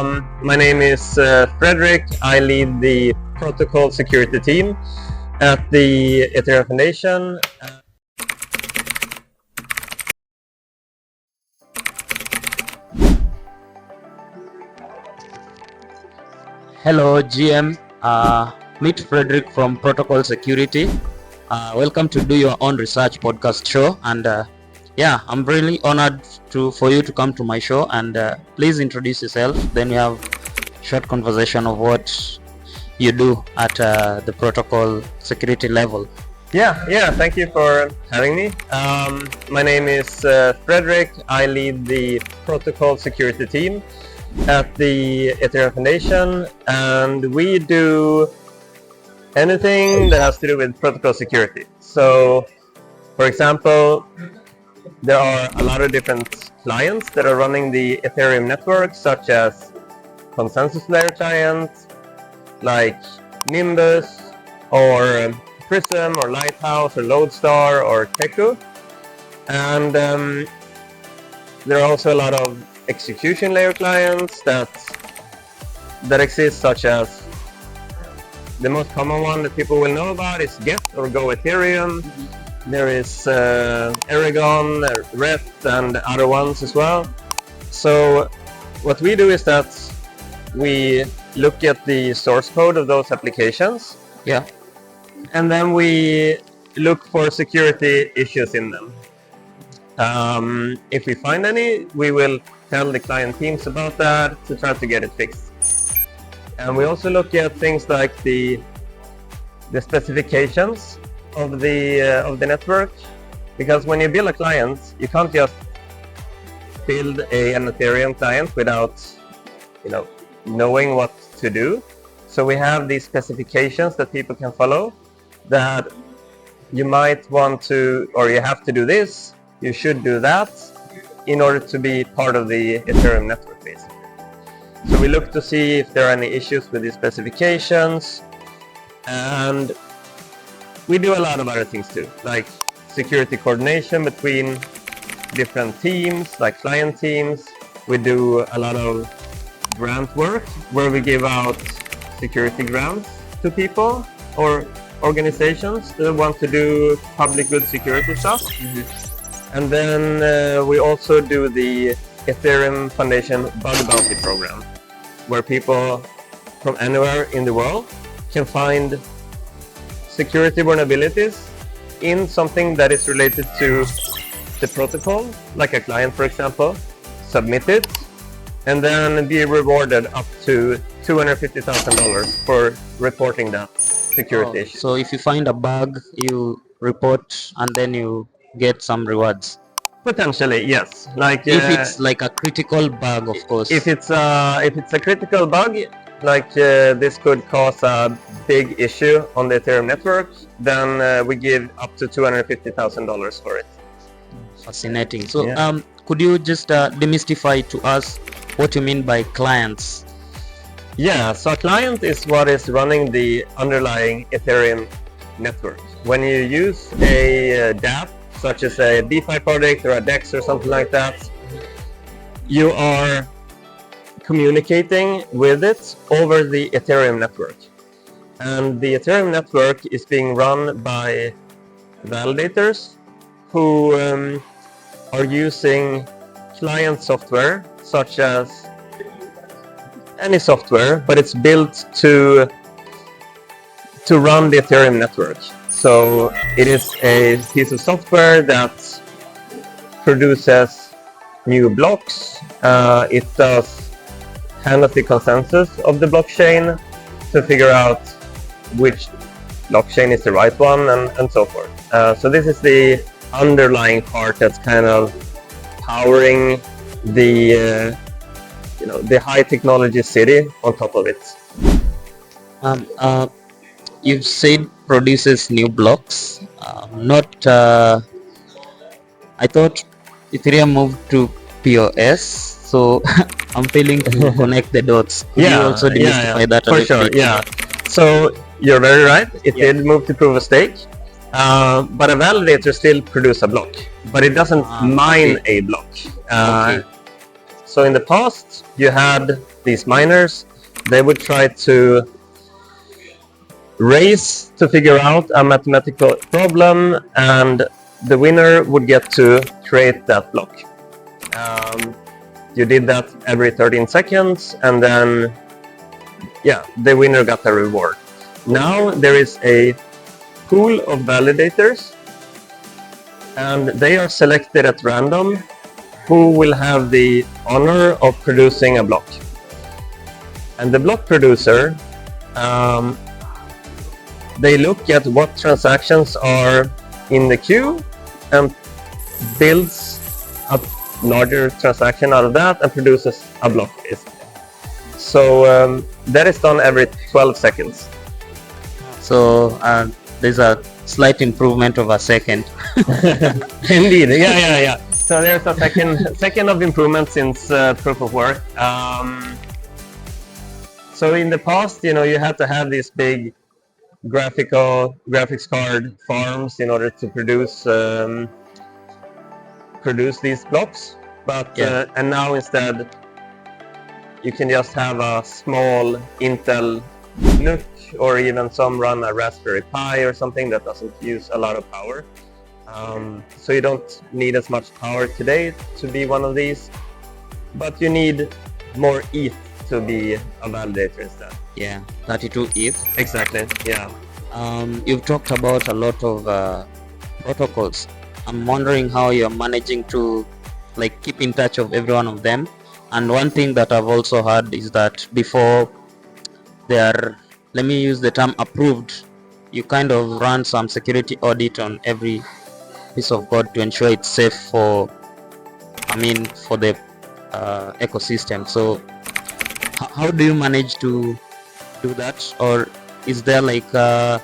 My name is Fredrik. I lead the Protocol Security team at the Ethereum Foundation. Hello, GM. Meet Fredrik from Protocol Security. Welcome to Do Your Own Research podcast show. And I'm really honored for you to come to my show. And please introduce yourself. Then we have a short conversation of what you do at the Protocol Security level. Yeah. Thank you for having me. My name is Fredrik. I lead the Protocol Security team at the Ethereum Foundation, and we do anything that has to do with protocol security. So, for example, there are a lot of different clients that are running the Ethereum network, such as consensus layer clients like Nimbus or Prism or Lighthouse or Lodestar or Teku. And there are also a lot of execution layer clients that exist, such as the most common one that people will know about is Get or Go Ethereum. There is Aragon, Ret, and other ones as well. So what we do is that we look at the source code of those applications, and then we look for security issues in them. If we find any, we will tell the client teams about that to try to get it fixed. And we also look at things like the specifications of the network, because when you build a client, you can't just build an Ethereum client without knowing what to do. So we have these specifications that people can follow, that you might want to, or you have to do this, you should do that, in order to be part of the Ethereum network, basically. So we look to see if there are any issues with the specifications, and we do a lot of other things too, like security coordination between different teams, like client teams. We do a lot of grant work where we give out security grants to people or organizations that want to do public good security stuff. And then we also do the Ethereum Foundation Bug Bounty program, where people from anywhere in the world can find security vulnerabilities in something that is related to the protocol, like a client, for example, submit it, and then be rewarded up to $250,000 for reporting that security issue. So if you find a bug, you report and then you get some rewards. Potentially, yes. Like if it's like a critical bug, of course. If it's a critical bug, like this could cause a big issue on the Ethereum network, then we give up to $250,000 for it. Fascinating. So could you just demystify to us what you mean by clients? Yeah, so a client is what is running the underlying Ethereum network. When you use a dApp, such as a DeFi project or a DEX or something like that, you are communicating with it over the Ethereum network. And the Ethereum network is being run by validators who are using client software, such as any software, but it's built to run the Ethereum network. So it is a piece of software that produces new blocks. It does handle the consensus of the blockchain to figure out which blockchain is the right one, and so forth. So this is the underlying part that's kind of powering the high technology city on top of it. You've said produces new blocks. I thought Ethereum moved to POS, so I'm failing to connect the dots. Could you also demystify that a for bit? Sure, yeah. So you're very right. It did move to proof of stake, but a validator still produces a block, but it doesn't mine a block. So in the past, you had these miners. They would try to race to figure out a mathematical problem, and the winner would get to create that block. You did that every 13 seconds, and then the winner got a reward. Now there is a pool of validators, and they are selected at random who will have the honor of producing a block. And the block producer, they look at what transactions are in the queue and builds a larger transaction out of that and produces a block, basically. So that is done every 12 seconds. So there's a slight improvement of a second. Indeed, yeah. So there's a second of improvement since proof of work. So in the past, you had to have these big graphics card farms in order to produce these blocks. But and now instead, you can just have a small Intel NUC, or even some run a Raspberry Pi or something that doesn't use a lot of power. So you don't need as much power today to be one of these, but you need more ETH to be a validator instead. Yeah, 32 ETH. Exactly, yeah. You've talked about a lot of protocols. I'm wondering how you're managing to keep in touch of every one of them. And one thing that I've also heard is that before they are, let me use the term, approved, you kind of run some security audit on every piece of code to ensure it's safe for the ecosystem. So how do you manage to do that? Or is there the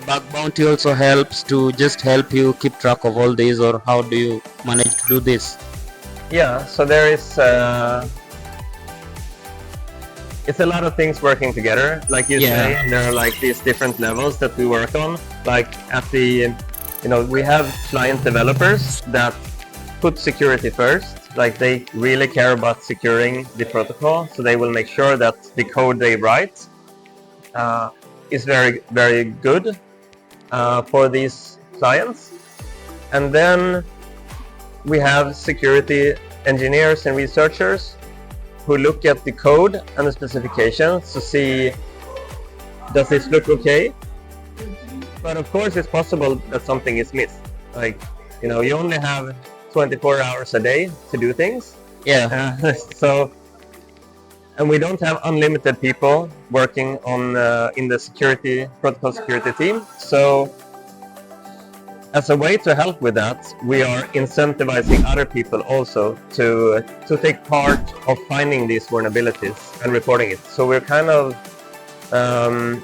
bug bounty also helps to just help you keep track of all these, or how do you manage to do this? Yeah, so there is it's a lot of things working together. Like you say, there are these different levels that we work on. Like at the, we have client developers that put security first. Like they really care about securing the protocol, so they will make sure that the code they write is very, very good for these clients. And then we have security engineers and researchers who look at the code and the specifications to see, does this look okay? But of course it's possible that something is missed. You only have 24 hours a day to do things. Yeah. And we don't have unlimited people working on in the protocol security team. So as a way to help with that, we are incentivizing other people also to take part of finding these vulnerabilities and reporting it. So we're kind of we're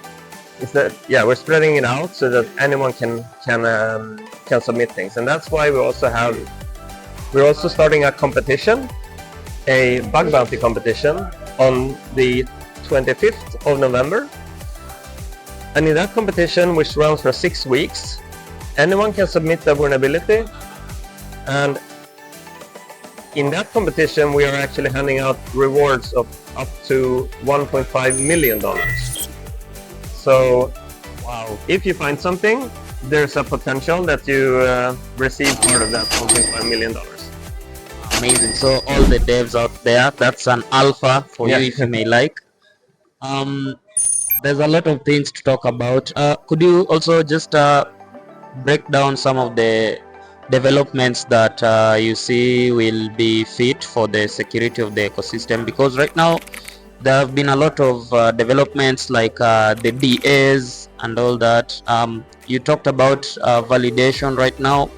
spreading it out so that anyone can submit things, and that's why we're also starting a competition, a bug bounty competition on the 25th of November. And in that competition, which runs for 6 weeks, anyone can submit a vulnerability, and in that competition we are actually handing out rewards of up to $1.5 million. So if you find something, there's a potential that you receive part of that $1.5 million. Amazing. So all the devs out there, that's an alpha for you, if you may like. There's a lot of things to talk about. Could you also just break down some of the developments that you see will be fit for the security of the ecosystem? Because right now there have been a lot of developments like the DAs and all that. You talked about validation right now.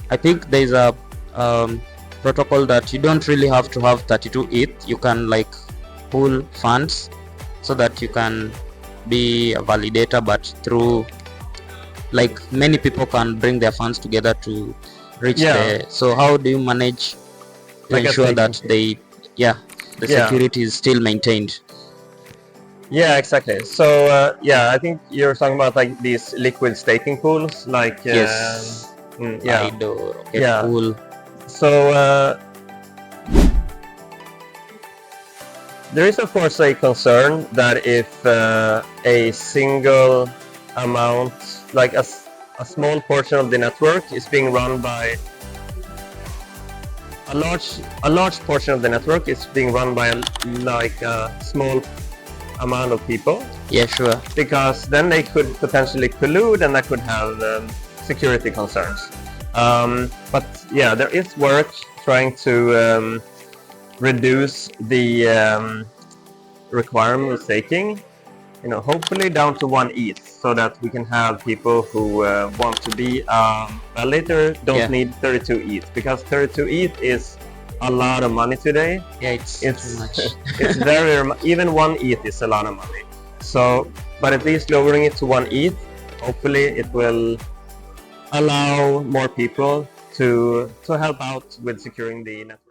I think there's a protocol that you don't really have to have 32 ETH. You can pool funds so that you can be a validator, but through many people can bring their funds together to reach there. So how do you manage to ensure that the security is still maintained? Yeah, exactly. So I think you're talking about these liquid staking pools, Pool. So There is of course a concern that if a single amount, like a small portion of the network is being run by a large portion of the network is being run by like a small amount of people. Yeah, sure. Because then they could potentially collude, and that could have security concerns. But yeah, there is work trying to reduce the requirement of staking, hopefully down to 1 ETH, so that we can have people who want to be validator don't need 32 ETH, because 32 ETH is a lot of money today. Yeah, it's too much. It's very, even 1 ETH is a lot of money. So, but at least lowering it to 1 ETH, hopefully it will allow more people to help out with securing the network.